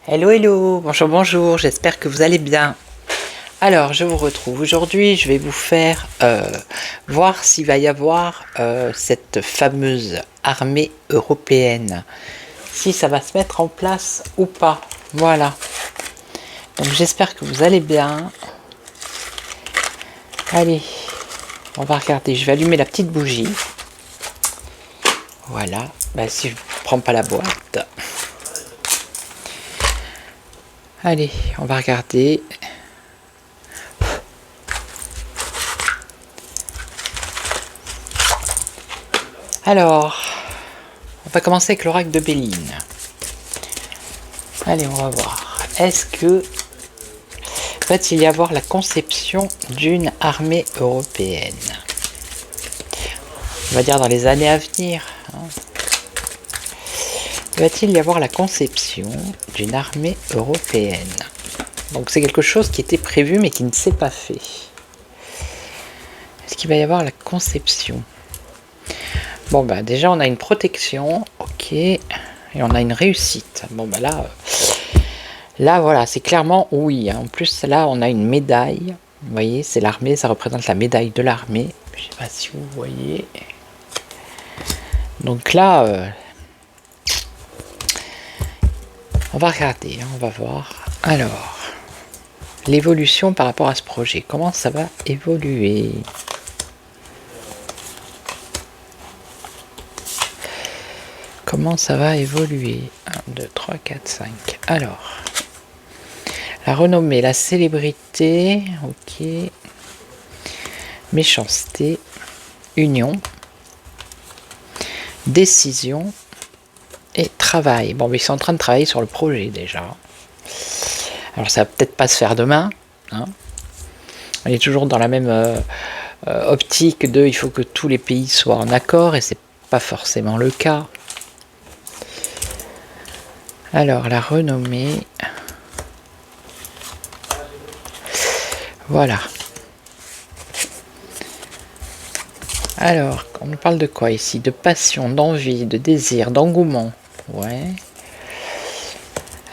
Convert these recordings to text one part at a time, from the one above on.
Hello hello, bonjour bonjour, j'espère que vous allez bien. Alors je vous retrouve aujourd'hui, je vais vous faire voir s'il va y avoir cette fameuse armée européenne, si ça va se mettre en place ou pas, voilà. Donc j'espère que vous allez bien. Allez, on va regarder, je vais allumer la petite bougie. Voilà, bah, si je ne prends pas la boîte. Allez, on va regarder. Alors, on va commencer avec l'oracle de Béline. Allez, on va voir. Est-ce que va-t-il y avoir la conception d'une armée européenne? On va dire dans les années à venir. Va-t-il y avoir la conception d'une armée européenne? Donc c'est quelque chose qui était prévu mais qui ne s'est pas fait. Est-ce qu'il va y avoir la conception? Bon bah déjà on a une protection, ok, et on a une réussite. Bon bah là voilà, c'est clairement oui. En plus là on a une médaille. Vous voyez, c'est l'armée, ça représente la médaille de l'armée. Je sais pas si vous voyez. Donc là... on va regarder, on va voir. Alors, l'évolution par rapport à ce projet, comment ça va évoluer? Comment ça va évoluer? 1, 2, 3, 4, 5. Alors, la renommée, la célébrité, ok. Méchanceté, union, décision. Et travail. Bon, mais ils sont en train de travailler sur le projet déjà. Alors ça va peut-être pas se faire demain. Hein. On est toujours dans la même optique de il faut que tous les pays soient en accord et c'est pas forcément le cas. Alors la renommée. Voilà. Alors, on parle de quoi ici? De passion, d'envie, de désir, d'engouement. Ouais.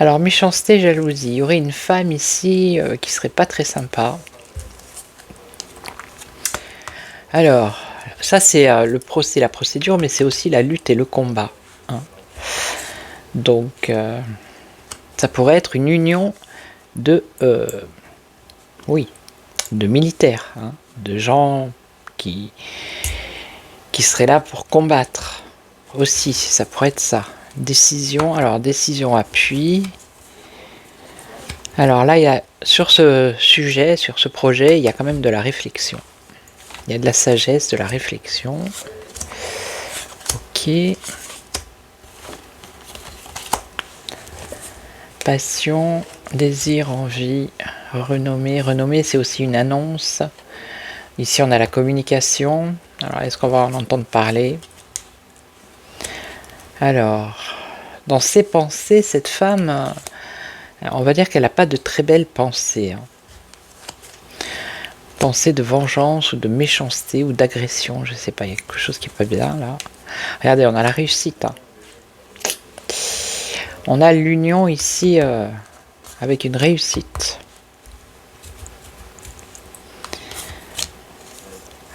Alors, méchanceté, jalousie. Il y aurait une femme ici qui serait pas très sympa. Alors, ça c'est la procédure, mais c'est aussi la lutte et le combat. Hein. Donc, ça pourrait être une union de... oui, de militaires, hein, de gens qui seraient là pour combattre. Aussi, ça pourrait être ça. Décision, alors décision, appui. Alors là, il y a, sur ce sujet, sur ce projet, il y a quand même de la réflexion. Il y a de la sagesse, de la réflexion. Ok. Passion, désir, envie, renommée. Renommée, c'est aussi une annonce. Ici, on a la communication. Alors, est-ce qu'on va en entendre parler? Alors, dans ses pensées, cette femme, on va dire qu'elle n'a pas de très belles pensées. Hein. Pensée de vengeance ou de méchanceté ou d'agression, je ne sais pas, il y a quelque chose qui n'est pas bien là. Regardez, on a la réussite. Hein. On a l'union ici avec une réussite.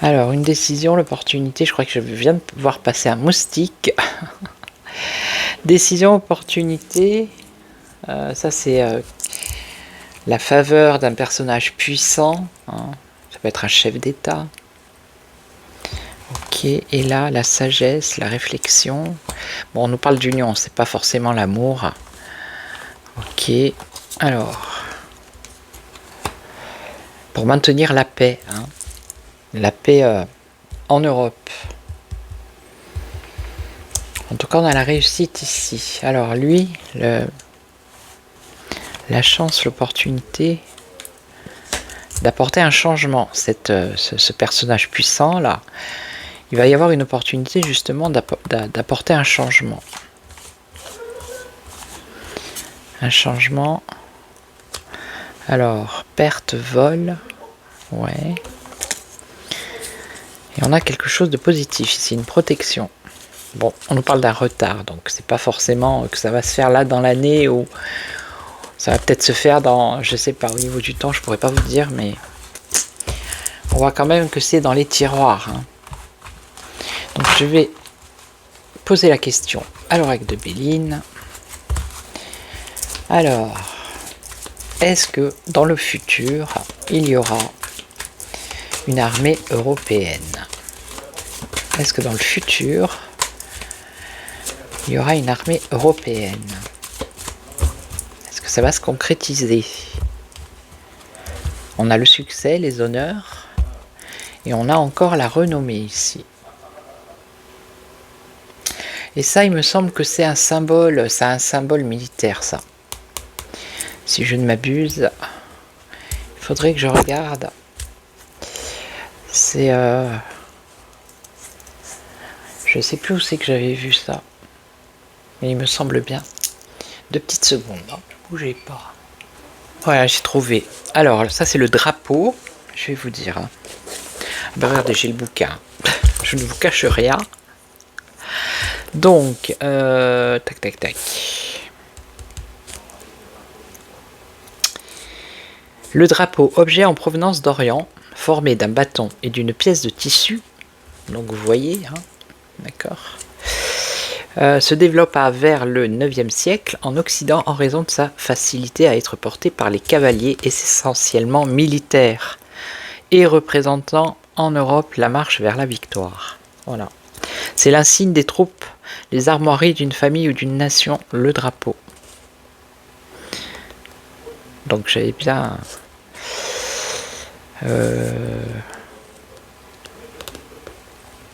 Alors, une décision, l'opportunité, je crois que je viens de voir passer un moustique. Décision, opportunité, ça c'est la faveur d'un personnage puissant, hein. Ça peut être un chef d'État. Ok, et là, la sagesse, la réflexion. Bon, on nous parle d'union, c'est pas forcément l'amour. Ok, alors... pour maintenir la paix, hein. La paix en Europe. En tout cas, on a la réussite ici. Alors lui, la chance, l'opportunité d'apporter un changement. Ce personnage puissant là, il va y avoir une opportunité justement d'apporter un changement. Un changement. Alors, perte, vol. Ouais. Et on a quelque chose de positif ici, une protection. Bon, on nous parle d'un retard, donc c'est pas forcément que ça va se faire là dans l'année ou ça va peut-être se faire dans, je sais pas, au niveau du temps, je pourrais pas vous dire, mais on voit quand même que c'est dans les tiroirs, hein. Donc je vais poser la question à l'oracle de Béline. Alors, est-ce que dans le futur, il y aura une armée européenne? Est-ce que dans le futur, il y aura une armée européenne? Est-ce que ça va se concrétiser? On a le succès, les honneurs, et on a encore la renommée ici. Et ça, il me semble que c'est un symbole, c'est un symbole militaire, ça. Si je ne m'abuse, il faudrait que je regarde. C'est... je sais plus où c'est que j'avais vu ça. Mais il me semble bien. 2 petites secondes, hein. Ne bougez pas. Voilà, j'ai trouvé. Alors, ça c'est le drapeau. Je vais vous dire. Hein. Ben, regardez, j'ai le bouquin. Je ne vous cache rien. Donc, tac, tac, tac. Le drapeau, objet en provenance d'Orient, formé d'un bâton et d'une pièce de tissu. Donc vous voyez, hein, d'accord. Se développa vers le 9e siècle en Occident en raison de sa facilité à être porté par les cavaliers essentiellement militaires et représentant en Europe la marche vers la victoire. Voilà. C'est l'insigne des troupes, les armoiries d'une famille ou d'une nation, le drapeau. Donc j'avais bien...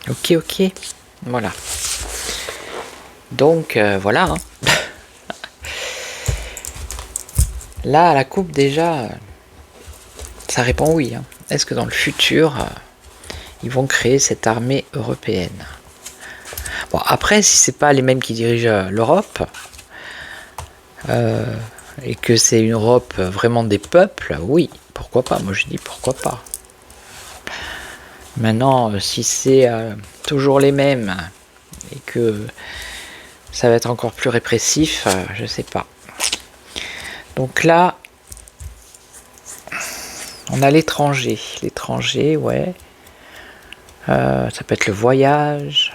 Ok, voilà. Donc voilà. Hein. Là, la coupe déjà, ça répond oui. Hein. Est-ce que dans le futur, ils vont créer cette armée européenne? Bon, après, si c'est pas les mêmes qui dirigent l'Europe, et que c'est une Europe vraiment des peuples, oui, pourquoi pas? Moi je dis pourquoi pas. Maintenant, si c'est toujours les mêmes et que ça va être encore plus répressif, je sais pas. Donc là, on a l'étranger. L'étranger, ouais. Ça peut être le voyage.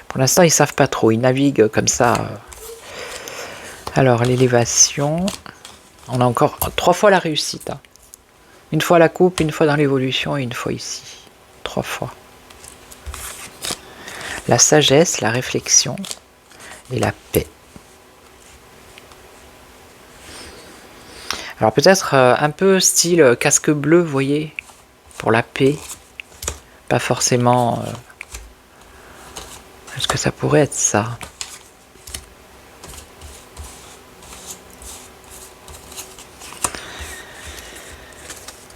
Pour l'instant, ils savent pas trop. Ils naviguent comme ça. Alors, l'élévation. On a encore 3 fois la réussite. Hein. Une fois la coupe, une fois dans l'évolution et une fois ici. 3 fois. La sagesse, la réflexion et la paix. Alors peut-être un peu style casque bleu, vous voyez, pour la paix. Pas forcément... Est-ce que ça pourrait être ça?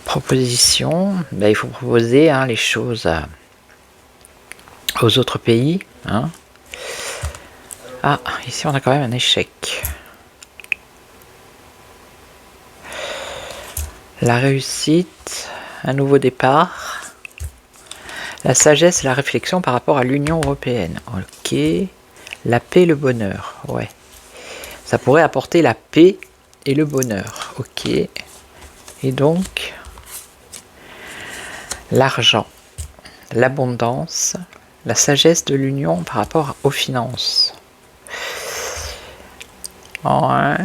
Proposition, ben, il faut proposer hein, les choses aux autres pays. Hein. Ah, ici on a quand même un échec. La réussite, un nouveau départ. La sagesse et la réflexion par rapport à l'Union européenne. Ok. La paix, le bonheur. Ouais. Ça pourrait apporter la paix et le bonheur. Ok. Et donc, l'argent, l'abondance, la sagesse de l'Union par rapport aux finances. Ouais.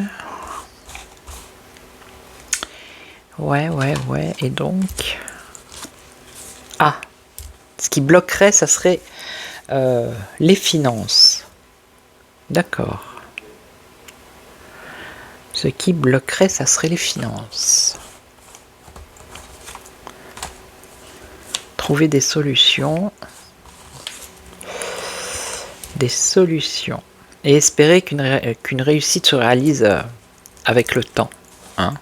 Ouais. Et donc... Ah, ce qui bloquerait, ça serait les finances. D'accord. Ce qui bloquerait, ça serait les finances. trouver des solutions. Et espérer qu'une réussite se réalise avec le temps. Hein.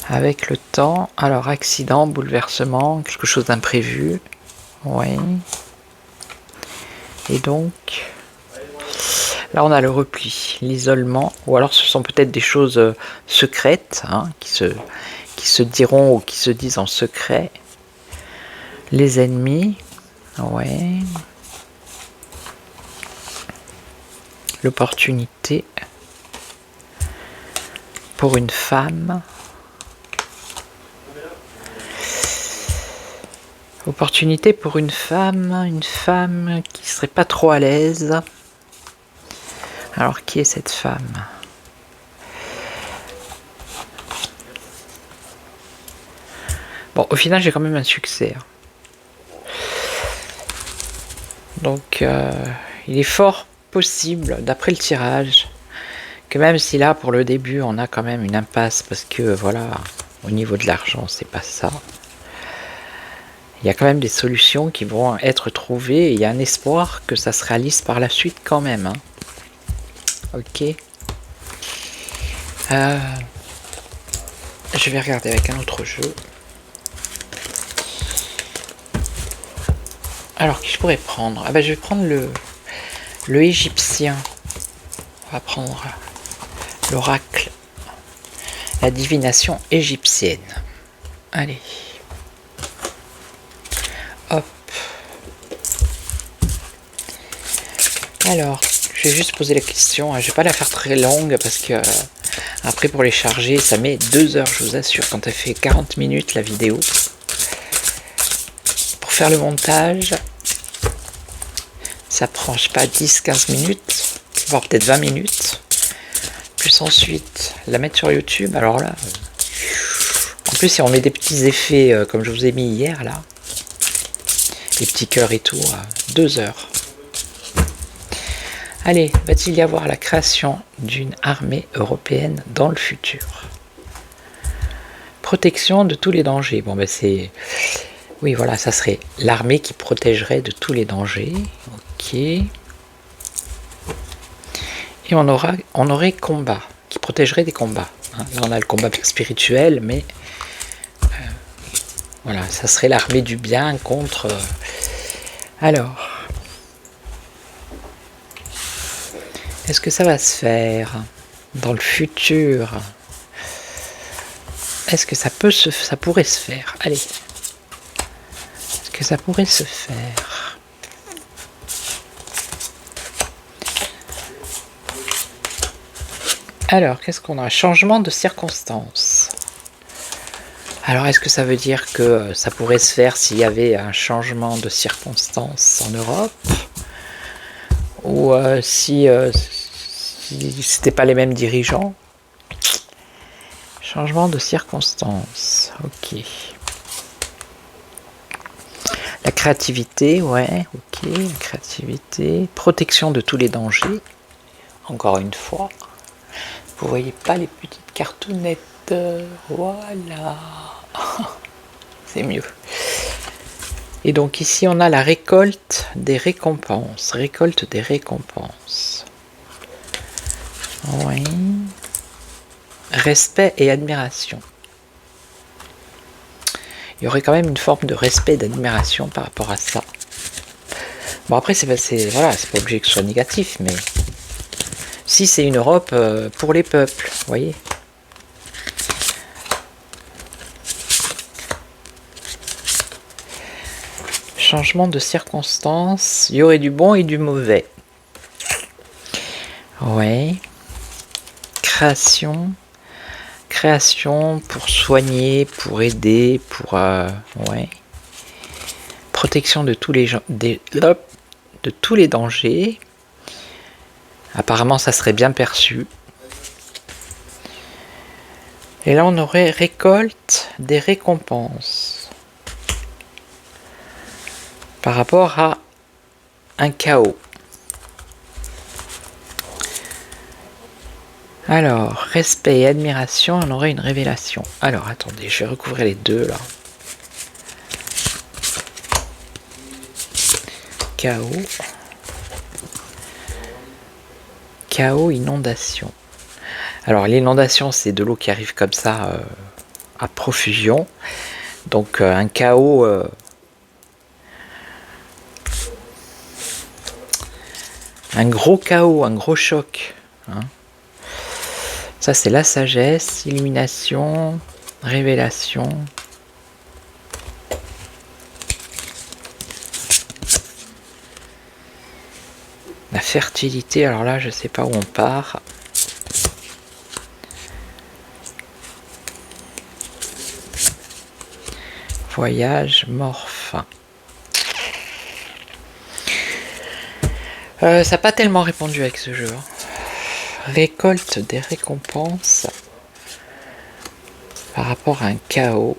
Avec le temps. Alors, accident, bouleversement, quelque chose d'imprévu. Oui. Et donc, là on a le repli, l'isolement, ou alors ce sont peut-être des choses secrètes, hein, qui se diront ou qui se disent en secret. Les ennemis, ouais. L'opportunité pour une femme. Opportunité pour une femme qui serait pas trop à l'aise. Alors qui est cette femme? Bon, au final j'ai quand même un succès. Donc il est fort possible, d'après le tirage, que même si là pour le début on a quand même une impasse parce que voilà, au niveau de l'argent c'est pas ça. Il y a quand même des solutions qui vont être trouvées et il y a un espoir que ça se réalise par la suite quand même. Hein. Ok. Je vais regarder avec un autre jeu. Alors, qui je pourrais prendre? Ah ben, je vais prendre le égyptien. On va prendre l'oracle. La divination égyptienne. Allez. Hop. Alors, je vais juste poser la question. Je vais pas la faire très longue parce que après pour les charger, ça met 2 heures, je vous assure, quand elle fait 40 minutes la vidéo. Pour faire le montage, ça prend, je sais pas, 10-15 minutes, voire peut-être 20 minutes. Plus ensuite, la mettre sur YouTube. Alors là, en plus, si on met des petits effets comme je vous ai mis hier, là, les petits cœurs et tout, 2 heures. Allez, va-t-il y avoir la création d'une armée européenne dans le futur? Protection de tous les dangers. Bon, ben c'est... Oui, voilà, ça serait l'armée qui protégerait de tous les dangers. Ok. Et on aurait combat, qui protégerait des combats. Hein. Là, on a le combat spirituel, mais... voilà, ça serait l'armée du bien contre... Alors... Est-ce que ça va se faire dans le futur? Est-ce que ça pourrait se faire? Allez. Est-ce que ça pourrait se faire? Alors, qu'est-ce qu'on a? Changement de circonstances. Alors, est-ce que ça veut dire que ça pourrait se faire s'il y avait un changement de circonstances en Europe? Ou si c'était pas les mêmes dirigeants? Changement de circonstances, ok. La créativité, ouais, ok, la créativité. Protection de tous les dangers, encore une fois. Vous voyez pas les petites cartounettes, voilà. C'est mieux. Et donc ici on a la récolte des récompenses. Récolte des récompenses. Oui. Respect et admiration. Il y aurait quand même une forme de respect et d'admiration par rapport à ça. Bon après c'est voilà, c'est pas obligé que ce soit négatif, mais si c'est une Europe pour les peuples, vous voyez. Changement de circonstances, il y aurait du bon et du mauvais. Ouais. Création pour soigner, pour aider, pour ouais. Protection de tous les gens, de tous les dangers. Apparemment, ça serait bien perçu. Et là, on aurait récolte des récompenses par rapport à un chaos. Alors, respect et admiration, on aurait une révélation. Alors, attendez, je vais recouvrir les deux, là. chaos. Chaos, inondation. Alors l'inondation, c'est de l'eau qui arrive comme ça à profusion. Donc un chaos, un gros chaos, un gros choc. Hein. Ça c'est la sagesse, illumination, révélation. La fertilité, alors là je sais pas où on part. Voyage, morphe. Ça n'a pas tellement répondu avec ce jeu. Récolte des récompenses par rapport à un chaos.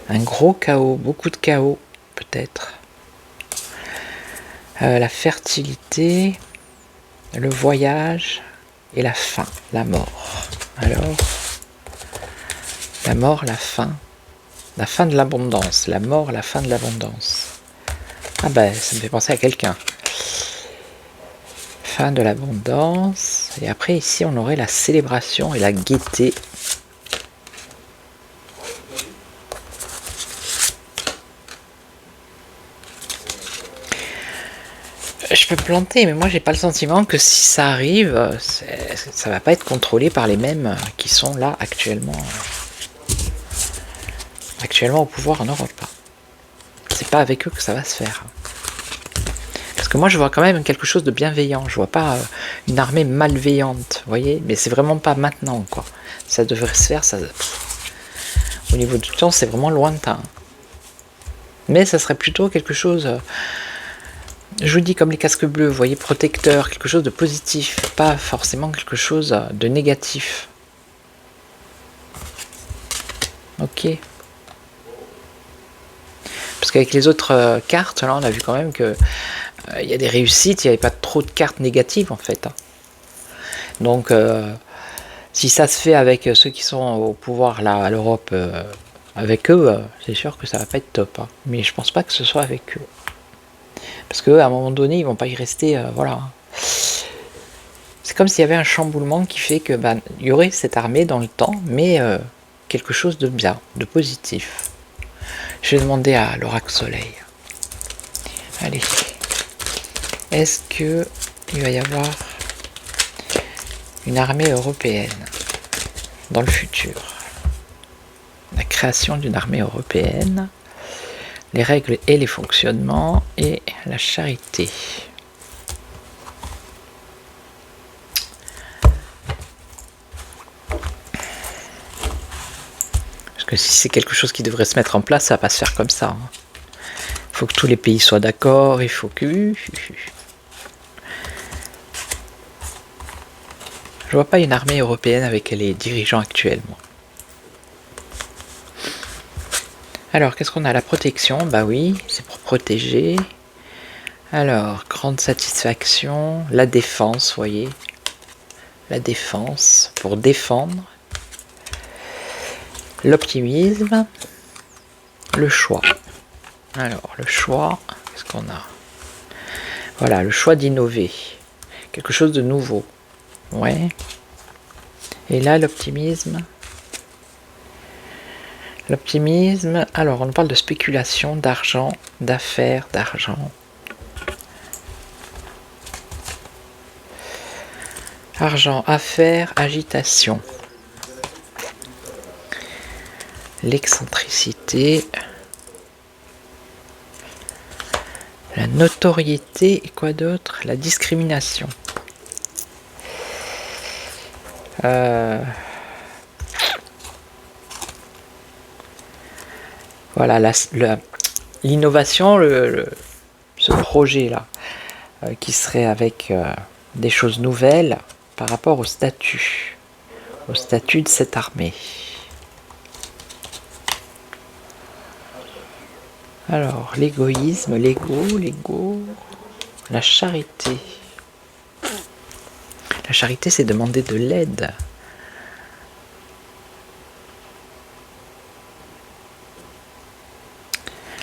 Un gros chaos, beaucoup de chaos peut-être. La fertilité, le voyage et la fin, la mort. Alors, la mort, la fin de l'abondance, la mort, la fin de l'abondance. Ah ben, ça me fait penser à quelqu'un. Fin de l'abondance. Et après, ici, on aurait la célébration et la gaieté. Je peux me planter, mais moi, j'ai pas le sentiment que si ça arrive, ça va pas être contrôlé par les mêmes qui sont là actuellement au pouvoir en Europe. C'est pas avec eux que ça va se faire. Parce que moi je vois quand même quelque chose de bienveillant, je vois pas une armée malveillante, vous voyez, mais c'est vraiment pas maintenant quoi. Ça devrait se faire, ça. Au niveau du temps, c'est vraiment lointain. Mais ça serait plutôt quelque chose, je vous dis comme les casques bleus, vous voyez, protecteur, quelque chose de positif, pas forcément quelque chose de négatif. Ok. Parce qu'avec les autres cartes, là, on a vu quand même que il y a des réussites, il n'y avait pas trop de cartes négatives en fait. Donc, si ça se fait avec ceux qui sont au pouvoir là à l'Europe, avec eux, c'est sûr que ça va pas être top. Hein. Mais je pense pas que ce soit avec eux. Parce qu'à un moment donné, ils vont pas y rester. Voilà. C'est comme s'il y avait un chamboulement qui fait que y aurait cette armée dans le temps, mais quelque chose de bien, de positif. Je vais demander à l'oracle soleil. Allez. Est-ce que il va y avoir une armée européenne dans le futur? La création d'une armée européenne, les règles et les fonctionnements et la charité. Parce que si c'est quelque chose qui devrait se mettre en place, ça va pas se faire comme ça. Il faut que tous les pays soient d'accord, il faut que... Je vois pas une armée européenne avec les dirigeants actuels, moi. Alors, qu'est-ce qu'on a? La protection, bah oui, c'est pour protéger. Alors, grande satisfaction, la défense, vous voyez. La défense, pour défendre. L'optimisme. Le choix. Alors, le choix, qu'est-ce qu'on a? Voilà, le choix d'innover. Quelque chose de nouveau. Ouais. Et là, l'optimisme. L'optimisme, alors on parle de spéculation, d'argent, d'affaires, d'argent. Argent, affaires, agitation. L'excentricité. La notoriété et quoi d'autre? La discrimination. Voilà, l'innovation, ce projet-là, qui serait avec des choses nouvelles par rapport au statut de cette armée. Alors, l'égoïsme, l'ego, la charité. La charité, c'est demander de l'aide.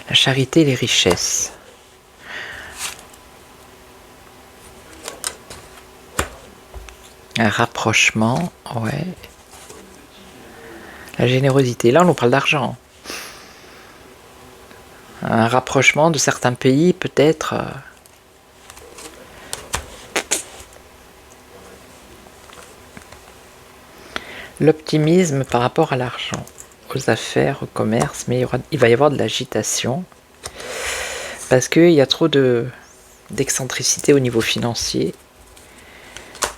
La charité et les richesses. Un rapprochement, ouais. La générosité. Là, on nous parle d'argent. Un rapprochement de certains pays, peut-être. L'optimisme par rapport à l'argent, aux affaires, au commerce, mais il va y avoir de l'agitation parce qu'il y a trop d'excentricité au niveau financier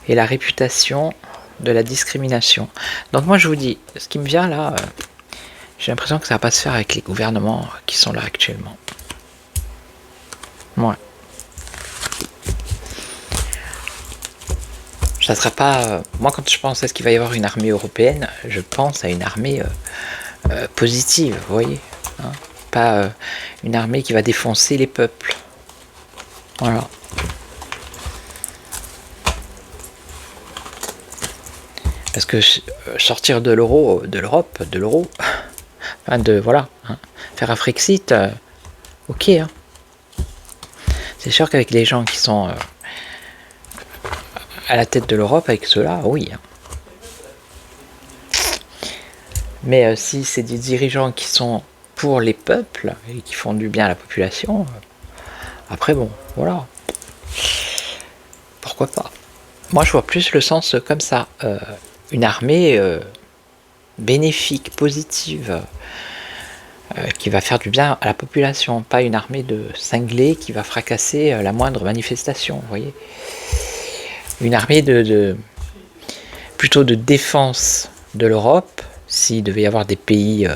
et la réputation de la discrimination. Donc moi je vous dis, ce qui me vient là, j'ai l'impression que ça va pas se faire avec les gouvernements qui sont là actuellement. Ouais. Ça sera pas. Moi, quand je pense à ce qu'il va y avoir une armée européenne, je pense à une armée positive, vous voyez, hein, pas une armée qui va défoncer les peuples. Voilà. Parce que sortir de l'euro, de l'Europe, de l'euro, enfin voilà, hein, faire un Frexit, ok. Hein. C'est sûr qu'avec les gens qui sont à la tête de l'Europe, avec ceux-là, oui. Hein. Mais si c'est des dirigeants qui sont pour les peuples et qui font du bien à la population, après bon, voilà. Pourquoi pas. Moi je vois plus le sens comme ça. Une armée bénéfique, positive, qui va faire du bien à la population, pas une armée de cinglés qui va fracasser la moindre manifestation, vous voyez. Une armée plutôt de défense de l'Europe, s'il devait y avoir des pays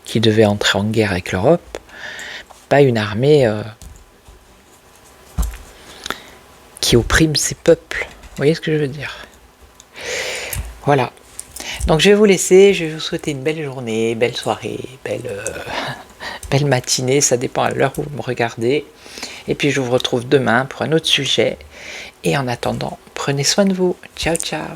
qui devaient entrer en guerre avec l'Europe, pas une armée qui opprime ses peuples. Vous voyez ce que je veux dire? Voilà. Donc je vais vous laisser, je vais vous souhaiter une belle journée, belle soirée, belle matinée, ça dépend à l'heure où vous me regardez. Et puis je vous retrouve demain pour un autre sujet. Et en attendant, prenez soin de vous. Ciao, ciao.